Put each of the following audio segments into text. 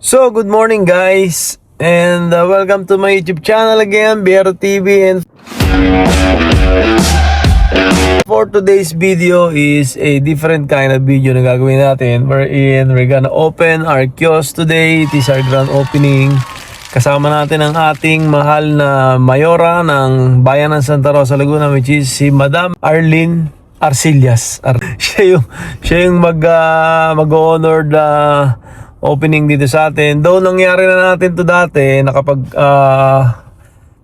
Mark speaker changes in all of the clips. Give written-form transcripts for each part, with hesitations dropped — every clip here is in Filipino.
Speaker 1: So, good morning guys, and welcome to my YouTube channel again, Biero TV. And for today's video is a different kind of video na gagawin natin, wherein we're gonna open our kiosk today. It is our grand opening. Kasama natin ang ating mahal na mayora ng bayan ng Santa Rosa, Laguna, which is si Madam Arlene Arcillas. Siya yung mag-honor the opening dito sa atin. Though nangyari na natin to dati, nakapag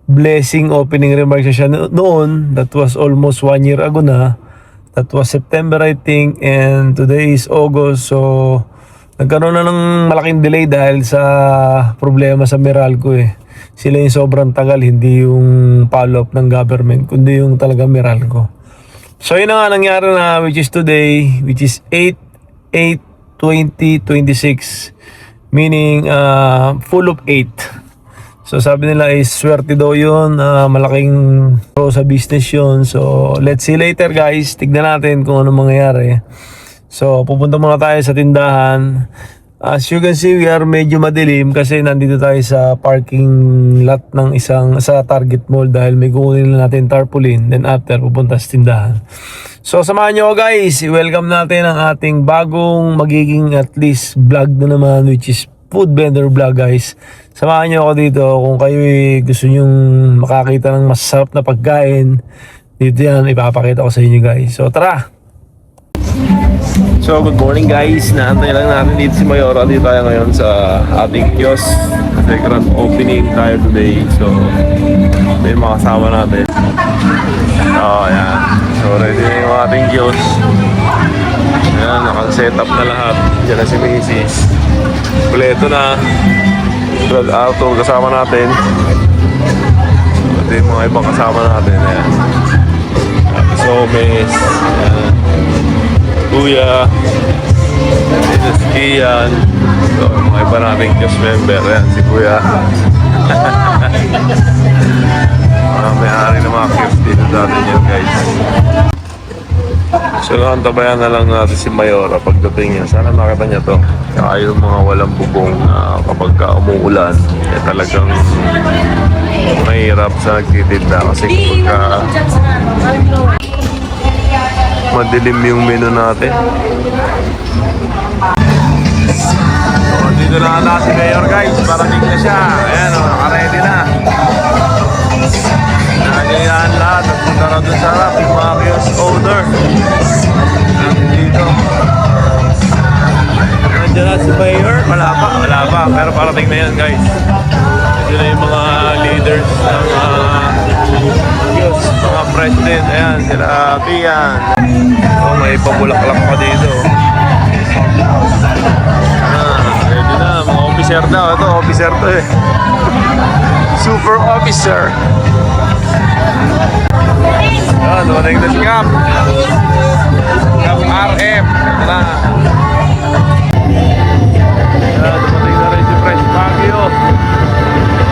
Speaker 1: blessing opening remarks siya noon. That was almost 1 year ago na. That was September I think, and today is August. So nagkaroon na ng malaking delay dahil sa problema sa Meralco eh. Sila yung sobrang tagal, hindi yung follow-up ng government, kundi yung talaga Meralco. So yun na nga nangyari na, which is today, which is 8/8/2026, meaning full of 8. So sabi nila is swerte daw yun, malaking pro sa business yun. So let's see later guys, tignan natin kung ano mangyayari. So pupunta muna tayo sa tindahan. As you can see, we are medyo madilim kasi nandito tayo sa parking lot ng sa Target Mall dahil may kukunin natin tarpaulin. Then after, pupunta sa tindahan. So samahan nyo guys, welcome natin ang ating bagong magiging at least vlog na naman, which is food vendor vlog guys. Samahan nyo ako dito kung kayo gusto nyong makakita ng masarap na pagkain. Dito yan, ipapakita ko sa inyo guys. So tara! So good morning guys, naantay lang natin dito si Mayora. Dito tayo ngayon sa ating kiosk kasi grand opening tayo today. So may mga kasama natin. Ayan. So ready na yung ating kiosk. Ayan, naka-set up na lahat. Diyan na si Mrs. Kuleto na. Brad Arthur kasama natin. Ito yung mga ibang kasama natin. Ayan. So Miss Kuya, this is Ian. So, mga iba nating kiosk member. Ayan, si Kuya. Mga may-ari ng mga kiosk dito natin yan, guys. So, antabayan na lang natin si Mayora pagdating niya. Sana makita niya to. Kaya yung mga walang bubong kapag umuulan, talagang mahirap sa nagtitinda. Kasi kapag madilim yung menu natin. So, dito na si Mayor guys. Parating na siya. Ayan o, naka-ready na. Nandiyan lahat. Nagpunta na doon sa harap. Yung mga kiosk owner. Dito. Nandiyan na si Mayor. Wala pa. Pero parating na yan guys. Dito na yung mga leaders ng mga president. Ayan, sila Tian. Oh, may pabulaklak pa dito. Ready na, mga officer daw. Ito, officer to eh. Super officer. Ayan, dumating na si Cap. Cap RM. Ito na. Ayan, dumating na rin si Fresh Baguio.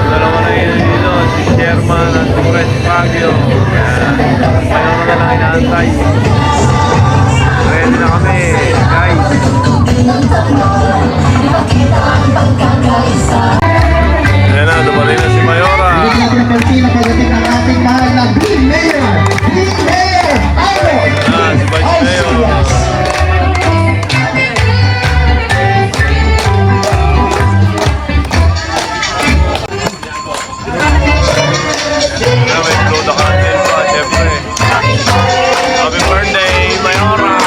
Speaker 1: Dalawa na yun dito, si Sherman at si Fresh Baguio. Mayroon na lang inaantay. Ready na kami, guys. Ayan na, dumating na si Mayora.
Speaker 2: Pagdating ng ating mahal na Green Mayor! Green Mayor!
Speaker 1: Ayan, si Vice Mayor. Happy birthday, Mayora!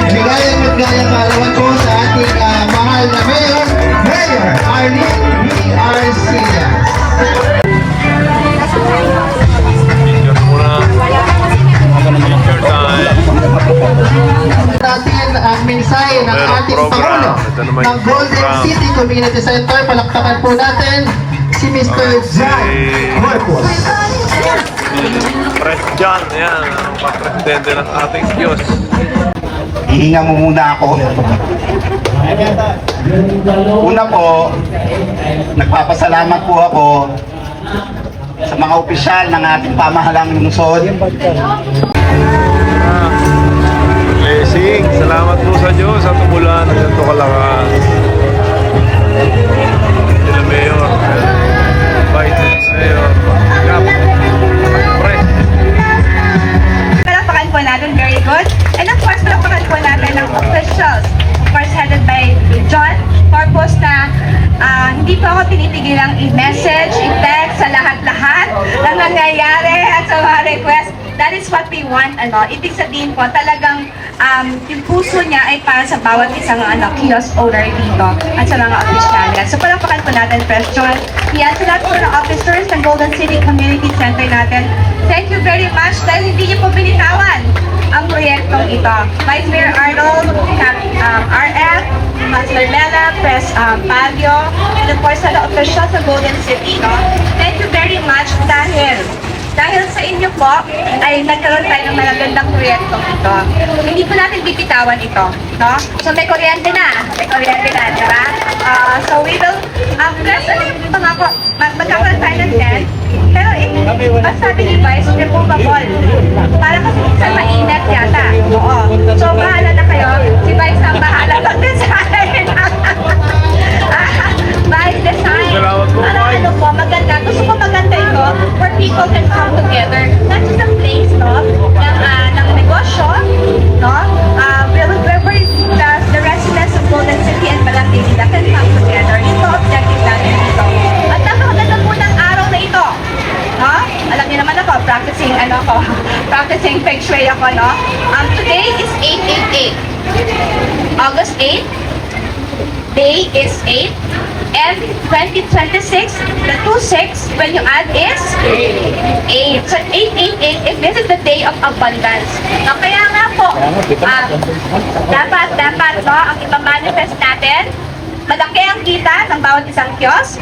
Speaker 2: Ligayang magayang kalawan po sa ating mahal na Mayor, Mayor Arlene Arcillas.
Speaker 1: Picture muna. Picture time.
Speaker 2: Natin ang mensahe ng ating Pangulo ng Golden City Community Center. Palakpakan po natin si Mr. John Marcos.
Speaker 1: Press John, yan, ang presidente ng ating kiosk.
Speaker 3: Hihinga mo muna ako. Una po, nagpapasalamat po ako sa mga opisyal ng ating pamahalang lungsod.
Speaker 1: Blessing, salamat po sa Diyos at umulan ng ganito kalakas.
Speaker 4: po ako tinitigilang i-message, i-text sa lahat-lahat na nangyayari at sa mga request. That is what we want, Ibig sabihin po, talagang yung puso niya ay para sa bawat isang kiosk owner dito at sa mga opisyalis. So, palakpakan po natin, Fresh John. Yan, sa lahat po ng officers ng Golden City Community Center natin. Thank you very much dahil hindi niyo po binitawan ang proyektong ito. Vice Mayor Arnold, RF, Master Mela, Press Pabio, and of course, sa officials sa Golden City. Thank you very much dahil sa inyo po ay nagkaroon tayo ng magandang proyektong ito. Hindi po natin bibitawan ito. So may kuryente na, di ba? So we will, plus magkakaroon tayo ng tent, pero ang sabi ni Vice, removable. Para kasi minsan mainit yata. Oo. So bahala na kayo, si Vice ang bahala mag-design. By design. Para maganda. Gusto ko maganda ito where people can come together. Not just a place, ng negosyo, where the residents of Golden City and Balangdilita can come together. Ito objective natin dito. At napakaganda po ng araw na ito. Alam niyo naman ako, practicing feng shui ako, Today is 8/8/8. August 8. Day is 8. And 2026, the 26, when you add is 8. So 8/8/8, if this is the day of abundance. Kaya nga po, dapat, ang ipamanifest natin, malaki ang kita ng bawat isang kiosk,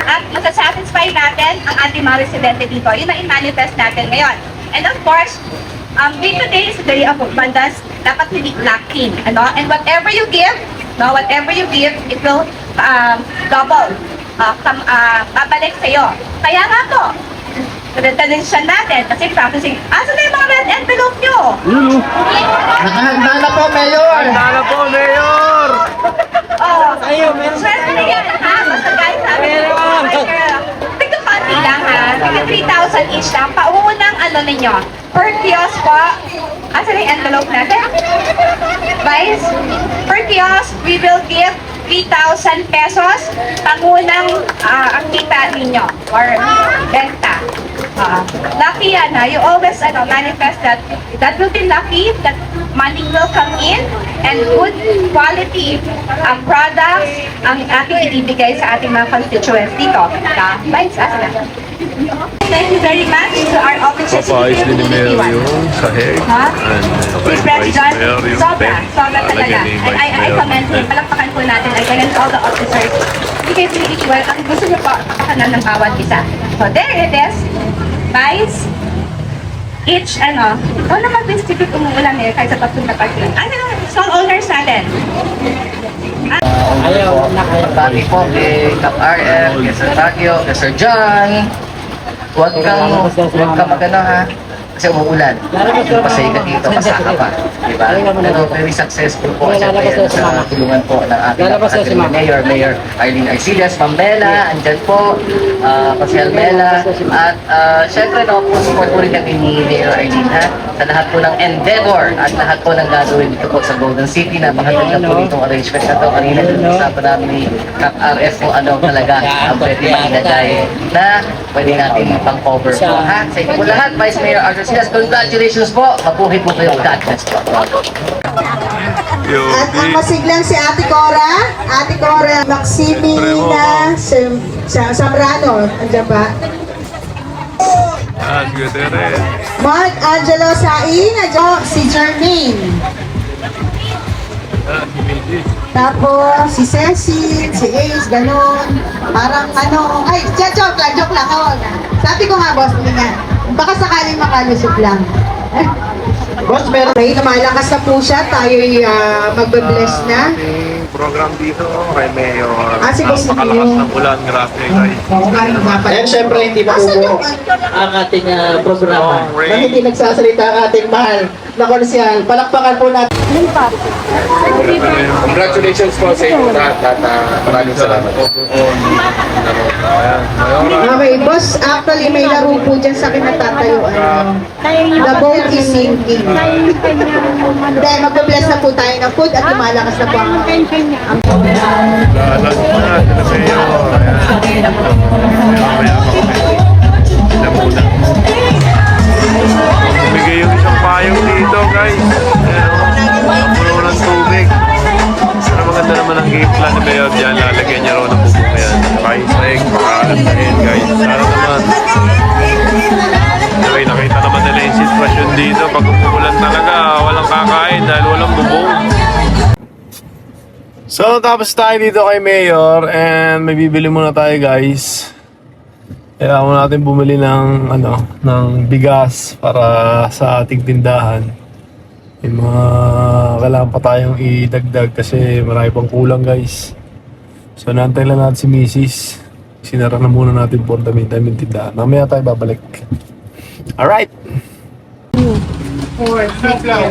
Speaker 4: at masasatisfy natin ang ating mga residente dito. Yun ang i-manifest natin ngayon. And of course, today is the day of abundance, dapat hindi lacking. And whatever you give, it will double. Babalik sa'yo. Kaya nga po, tradition natin, kasi practicing, asan na yung mga red envelope nyo?
Speaker 2: Nakahanda na po, Mayor!
Speaker 4: Swerte na yan, ha? Basta guys, sabi ko, tignan konti lang, ha? Tignan 3,000 each lang. Paunang ninyo, per kiosk po, asan na yung envelope natin? Vice, per kiosk, we will give 3,000 pesos. Pangunang ang kita ninyo or benta. Lucky yan, ha? You always manifest that will be lucky, that money will come in, and good quality products ang ating ibibigay sa ating mga constituents dito. Vice, asa na? Thank you very much to our officers.
Speaker 1: Papayos din ni Mayor yung sahig.
Speaker 4: Si President, sobra talaga. I commend him. Palakpakan po natin. I commend all the officers. You guys really well. Ang gusto niyo po, pakanan ng bawat isa. So there it is. Vice, each, naman distribute umuulan kahit sa tatlong na pagkilan. Stall owners natin.
Speaker 5: Pati po kay Cap RF, kay Sir Tagyo, kay Sir John. Huwag kang magano ha. Kasi umuulan. Pasay ka dito, basa ka pa. Diba? Pero very successful po. Siyempre sa tulungan po ng ating Mayor Arlene Arcillas, Ma'am Mela, andyan po, Pascal Mela. At siyempre support po rin kami ni Mayor Arlene ha. Sa lahat po ng endeavor at lahat po ng gagawin dito po sa Golden City. Napakaganda po itong arrangement na ito. Kanina usapan namin ni Cap RF kung ano talaga ang pwede mailagay na pwede natin pang-cover po ha. Sa inyo po lahat, Vice Mayor Arthur Silas, congratulations po. Mabuhay po kayo. God bless po.
Speaker 6: At ang masiglang si Ate Cora Maximina Samrano, andyan ba? Mark Angelo Sain, si Jermaine. Tapos si Cecil, si Ace, ganon. Parang ay, joke lang. Sabi ko nga, boss, nga. Baka sakaling makalusot lang.
Speaker 2: Boss, meron.
Speaker 6: Okay, lumalakas na po siya. Tayo'y magbe-bless na.
Speaker 1: Ating program dito kay Mayor.
Speaker 6: Si Boss
Speaker 1: Napakalakas
Speaker 6: Leo.
Speaker 1: ng ulan, grabe guys.
Speaker 2: And syempre, hindi makubuo
Speaker 7: ang ating programa.
Speaker 2: na hindi nagsasalita ang ating mahal na konsyal. Palakpakan po natin.
Speaker 8: Congratulations po sa inyo lahat at maraming salamat.
Speaker 6: Okay, boss, actually may laro po dyan sa akin natatayuan. The boat is sinking. Dahil magbe-bless na po tayo ng food at lumalakas na po ang
Speaker 1: Lahat po na, sila Mayor. Mamaya pa kami. Sila muna. Bumigay yung isang payong dito guys. Puno ng tubig. Pero maganda naman ang game plan ni Mayor dyan. Lalagyan niya raw ng bubong yan. Kahit sa egg, makakalantahin guys. Sana naman. Okay, nakita naman nila yung sitwasyon dito. Pag umulan talaga, walang kakain dahil walang bubong. So, tapos tayo dito kay Mayor and may bibili muna tayo guys. Kailangan natin bumili ng ng bigas para sa ating tindahan. May mga kailangan pa tayong idagdag kasi marami pang kulang guys. So, naantay lang natin si Mrs. Sinara na muna natin for the meantime yung tindahan. Mamaya tayo babalik. Alright!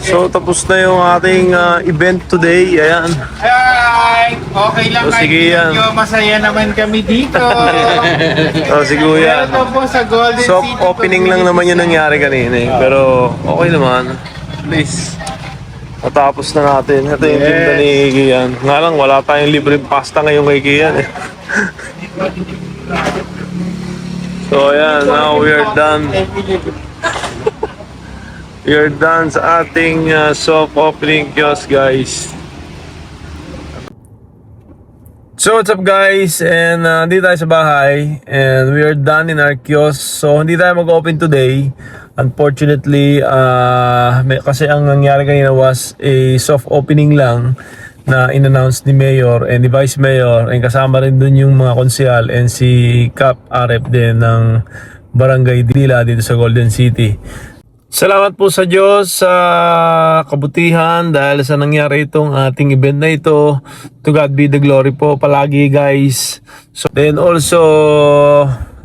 Speaker 1: So, tapos na yung ating event today. Ayan.
Speaker 9: Ay, okay lang
Speaker 1: So, sige
Speaker 9: kahit
Speaker 1: yan.
Speaker 9: medyo masaya naman kami dito.
Speaker 1: So, siguro yan.
Speaker 9: Ito po sa Golden
Speaker 1: Soft
Speaker 9: City
Speaker 1: opening lang naman yung nangyari kanina eh. Pero okay naman. Please. Matapos na natin. Ito yung tinda ni Kian. Nga lang, wala tayong libreng pasta ngayon kay Kian eh. So ayan, now we are done. We are done sa ating soft opening kiosk guys. So what's up guys, and hindi tayo sa bahay and we are done in our kiosk. So hindi tayo mag-open today unfortunately, kasi ang nangyari kanina was a soft opening lang na in-announce ni Mayor and ni Vice Mayor, and kasama rin dun yung mga konsyal and si Cap Arep din ng Barangay Dila dito sa Golden City. Salamat po sa Diyos sa kabutihan dahil sa nangyari itong ating event na ito. To God be the glory po palagi guys. So then also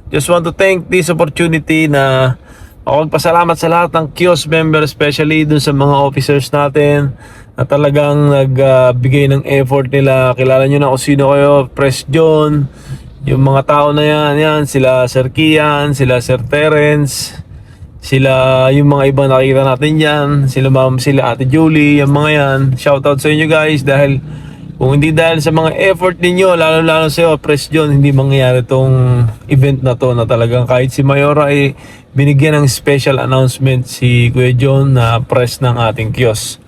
Speaker 1: just want to thank this opportunity na magpasalamat sa lahat ng kiosk member, especially dun sa mga officers natin na talagang nagbigay ng effort nila. Kilala nyo na kung sino kayo, Press John, yung mga tao na yan, sila Sir Kian, sila Sir Terence, sila yung mga iba nakikita natin dyan, sila ma'am, sila Ate Julie, yung mga yan. Shoutout sa inyo guys dahil kung hindi dahil sa mga effort ninyo, lalo-lalo sa iyo, Press John, hindi mangyayari tong event na to na talagang kahit si Mayora ay binigyan ng special announcement si Kuya John na press ng ating kiosk.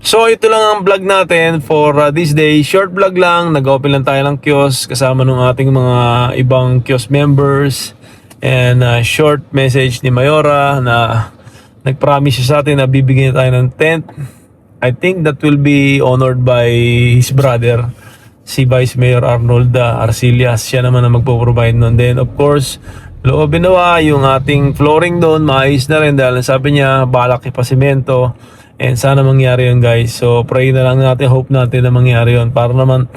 Speaker 1: So ito lang ang vlog natin for this day. Short vlog lang, nag-open lang tayo ng kiosk kasama ng ating mga ibang kiosk members. And short message ni Mayora na nag-promise siya sa atin na bibigyan tayo ng tent. I think that will be honored by his brother, si Vice Mayor Arnold Arcillas. Siya naman na magpo-provide nun. Then of course, loobin nawa yung ating flooring doon, maayos na rin dahil sabi niya balak ipasimento. And sana mangyari yun guys. So pray na lang natin, hope natin na mangyari yun para naman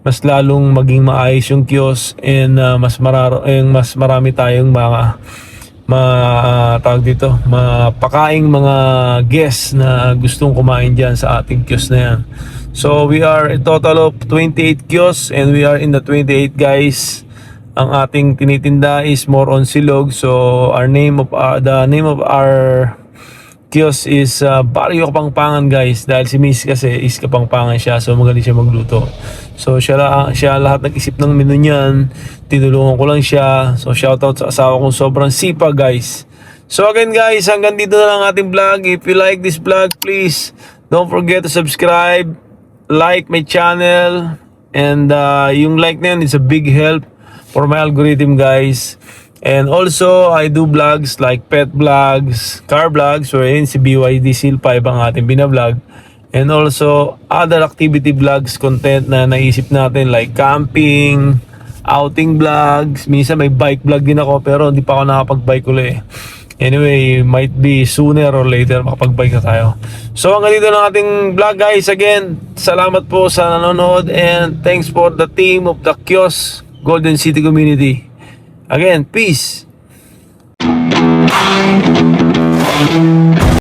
Speaker 1: mas lalong maging maayos yung kiosk and mas marami tayong mga tawag dito, mapakaing mga guests na gustong kumain dyan sa ating kiosk na yan. So we are a total of 28 kiosks and we are in the 28 guys. Ang ating tinitinda is more on silog. So the name of our kiosk is Barrio Kapangpangan guys, dahil si Miss kasi is Kapangpangan siya, so magaling siya magluto. So siya lahat nag-isip ng menu niyan, tinulungan ko lang siya. So shoutout sa asawa kong sobrang sipag guys. So again guys, hanggang dito na lang ating vlog. If you like this vlog, please don't forget to subscribe, like my channel, and yung like na yun is a big help for my algorithm guys. And also, I do vlogs like pet vlogs, car vlogs, wherein si BYD Seal 5 ang ating binablog. And also, other activity vlogs, content na naisip natin like camping, outing vlogs. Minsan may bike vlog din ako pero hindi pa ako nakapag-bike ulit. Anyway, might be sooner or later makapag-bike na tayo. So hanggang dito lang ating vlog guys. Again, salamat po sa nanonood and thanks for the team of the Kiosk Golden City Community. Again, peace!